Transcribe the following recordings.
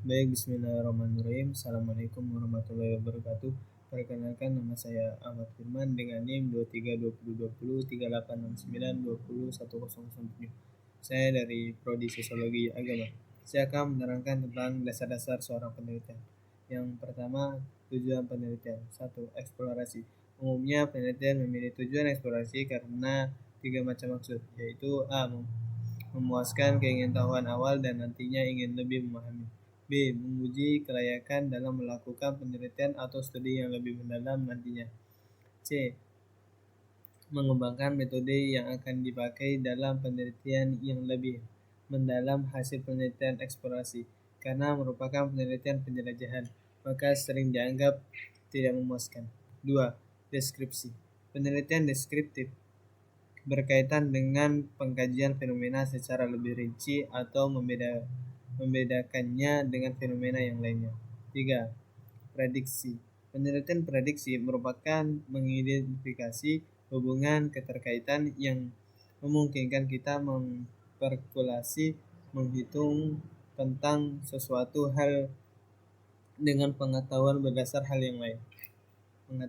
Baik, bismillahirrahmanirrahim. Assalamualaikum warahmatullahi wabarakatuh. Perkenalkan, nama saya Ahmad Firman dengan NIM 2320203869201007. Saya dari Prodi Sosiologi Agama. Saya akan menerangkan tentang dasar-dasar seorang penelitian. Yang pertama, tujuan penelitian. 1. Eksplorasi. Umumnya penelitian memilih tujuan eksplorasi karena 3 macam maksud, yaitu A. Memuaskan keingintahuan awal dan nantinya ingin lebih memahami. B. Menguji kelayakan dalam melakukan penelitian atau studi yang lebih mendalam nantinya. C. Mengembangkan metode yang akan dipakai dalam penelitian yang lebih mendalam hasil penelitian eksplorasi, karena merupakan penelitian penjelajahan, maka sering dianggap tidak memuaskan. 2. Deskripsi. Penelitian deskriptif berkaitan dengan pengkajian fenomena secara lebih rinci atau membedakannya dengan fenomena yang lainnya. 3. Prediksi. Penelitian prediksi merupakan mengidentifikasi hubungan keterkaitan yang memungkinkan kita memperkulasi, menghitung tentang sesuatu hal dengan pengetahuan berdasar hal yang lain. 4.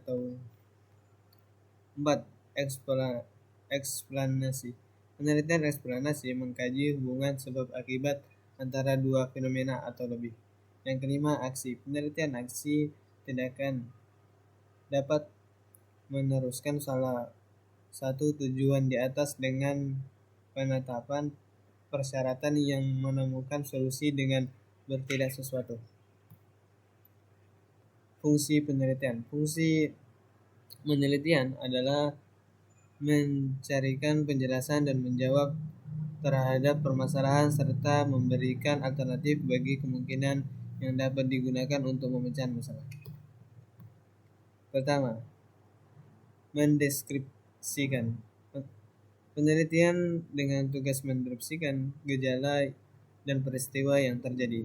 Eksplanasi. Penelitian eksplanasi mengkaji hubungan sebab akibat antara dua fenomena atau lebih. Yang kelima, aksi. Penelitian aksi tindakan dapat meneruskan salah satu tujuan di atas dengan penetapan persyaratan yang menemukan solusi dengan bertindak sesuatu. Fungsi penelitian. Fungsi penelitian adalah mencarikan penjelasan dan menjawab terhadap permasalahan serta memberikan alternatif bagi kemungkinan yang dapat digunakan untuk memecahkan masalah. Pertama, mendeskripsikan. Penelitian dengan tugas mendeskripsikan gejala dan peristiwa yang terjadi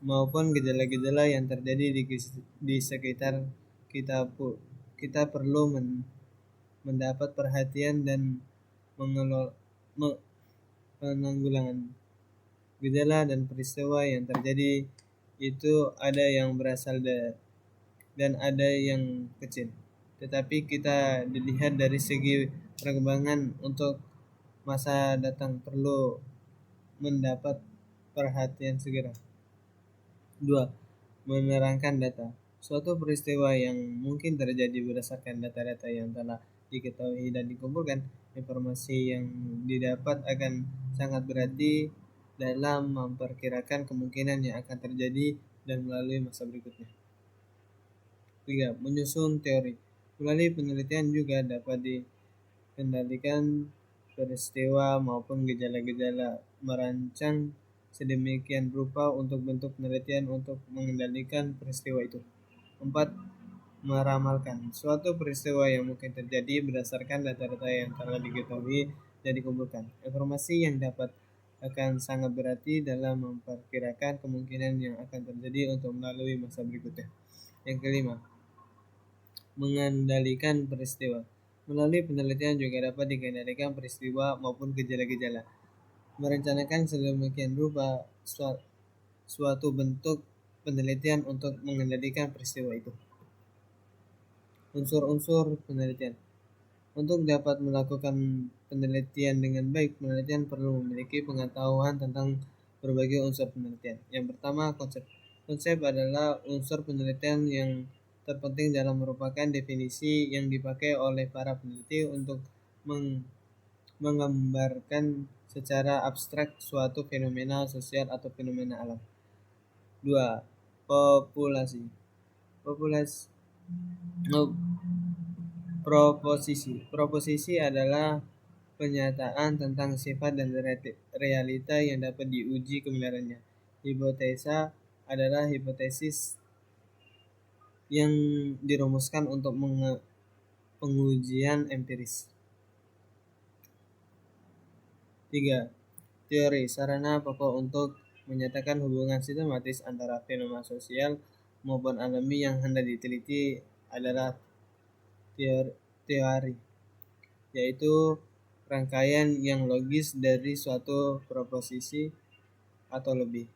maupun gejala-gejala yang terjadi di sekitar kita. Kita perlu mendapat perhatian dan penanggulangan gejala dan peristiwa yang terjadi itu ada yang berasal dan ada yang kecil, tetapi kita dilihat dari segi perkembangan untuk masa datang perlu mendapat perhatian segera. 2. Menerangkan data. Suatu peristiwa yang mungkin terjadi berdasarkan data-data yang telah diketahui dan dikumpulkan, informasi yang didapat akan sangat berarti dalam memperkirakan kemungkinan yang akan terjadi dan melalui masa berikutnya. 3. Menyusun teori. Melalui penelitian juga dapat dikendalikan peristiwa maupun gejala-gejala, merancang sedemikian rupa untuk bentuk penelitian untuk mengendalikan peristiwa itu. 4. Meramalkan. Suatu peristiwa yang mungkin terjadi berdasarkan data-data yang telah diketahui dan dikumpulkan. Informasi yang dapat akan sangat berarti dalam memperkirakan kemungkinan yang akan terjadi untuk melalui masa berikutnya. Yang kelima, mengendalikan peristiwa. Melalui penelitian juga dapat dikendalikan peristiwa maupun gejala-gejala. Merencanakan sedemikian rupa suatu bentuk penelitian untuk mengendalikan peristiwa itu. Unsur-unsur penelitian. Untuk dapat melakukan penelitian dengan baik, penelitian perlu memiliki pengetahuan tentang berbagai unsur penelitian. Yang pertama, konsep. Konsep adalah unsur penelitian yang terpenting dalam merupakan definisi yang dipakai oleh para peneliti untuk menggambarkan secara abstrak suatu fenomena sosial atau fenomena alam. 2. Populasi. Proposisi adalah pernyataan tentang sifat dan realita yang dapat diuji kebenarannya. Hipotesa adalah hipotesis yang dirumuskan untuk pengujian empiris. 3. Teori. Sarana pokok untuk menyatakan hubungan sistematis antara fenomena sosial maupun alami yang hendak diteliti adalah teori, yaitu rangkaian yang logis dari suatu proposisi atau lebih.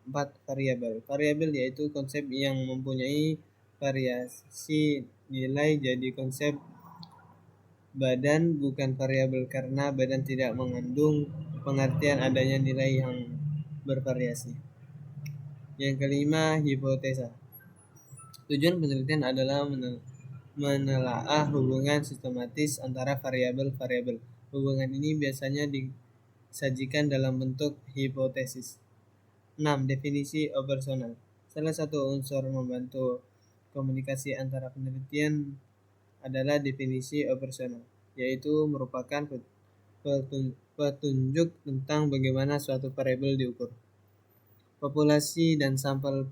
4. Variabel. Variabel yaitu konsep yang mempunyai variasi nilai, jadi konsep badan bukan variabel karena badan tidak mengandung pengertian adanya nilai yang bervariasi. Yang kelima, hipotesa. Tujuan penelitian adalah menelaah hubungan sistematis antara variabel-variabel. Hubungan ini biasanya disajikan dalam bentuk hipotesis. 6. Definisi operasional. Salah satu unsur membantu komunikasi antara penelitian adalah definisi operasional, yaitu merupakan petunjuk tentang bagaimana suatu variabel diukur. Populasi dan sampel.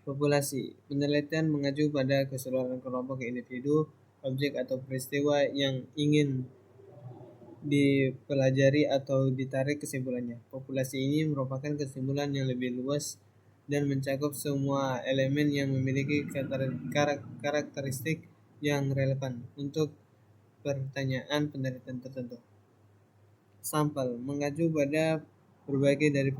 Populasi. Penelitian mengacu pada keseluruhan kelompok individu, objek atau peristiwa yang ingin dipelajari atau ditarik kesimpulannya. Populasi ini merupakan kesimpulan yang lebih luas dan mencakup semua elemen yang memiliki karakteristik yang relevan untuk pertanyaan penelitian tertentu. Sampel mengacu pada berbagai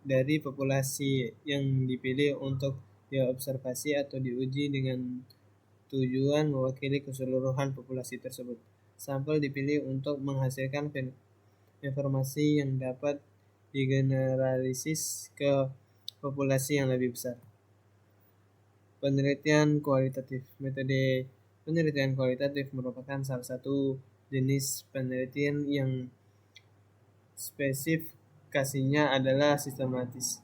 dari populasi yang dipilih untuk diobservasi atau diuji dengan tujuan mewakili keseluruhan populasi tersebut. Sampel dipilih untuk menghasilkan informasi yang dapat digeneralisis ke populasi yang lebih besar. Penelitian kualitatif. Metode penelitian kualitatif merupakan salah satu jenis penelitian yang spesifikasinya adalah sistematis,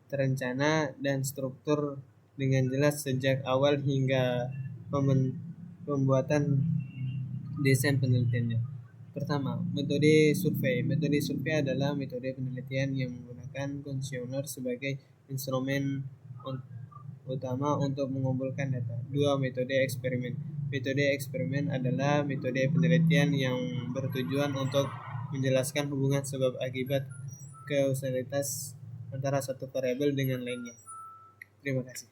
terencana, dan struktur dengan jelas sejak awal hingga pembuatan desain penelitiannya. Pertama, metode survei. Metode survei adalah metode penelitian yang menggunakan kuesioner sebagai instrumen utama untuk mengumpulkan data. 2. Metode eksperimen. Metode eksperimen adalah metode penelitian yang bertujuan untuk menjelaskan hubungan sebab akibat kausalitas antara satu variabel dengan lainnya. Terima kasih.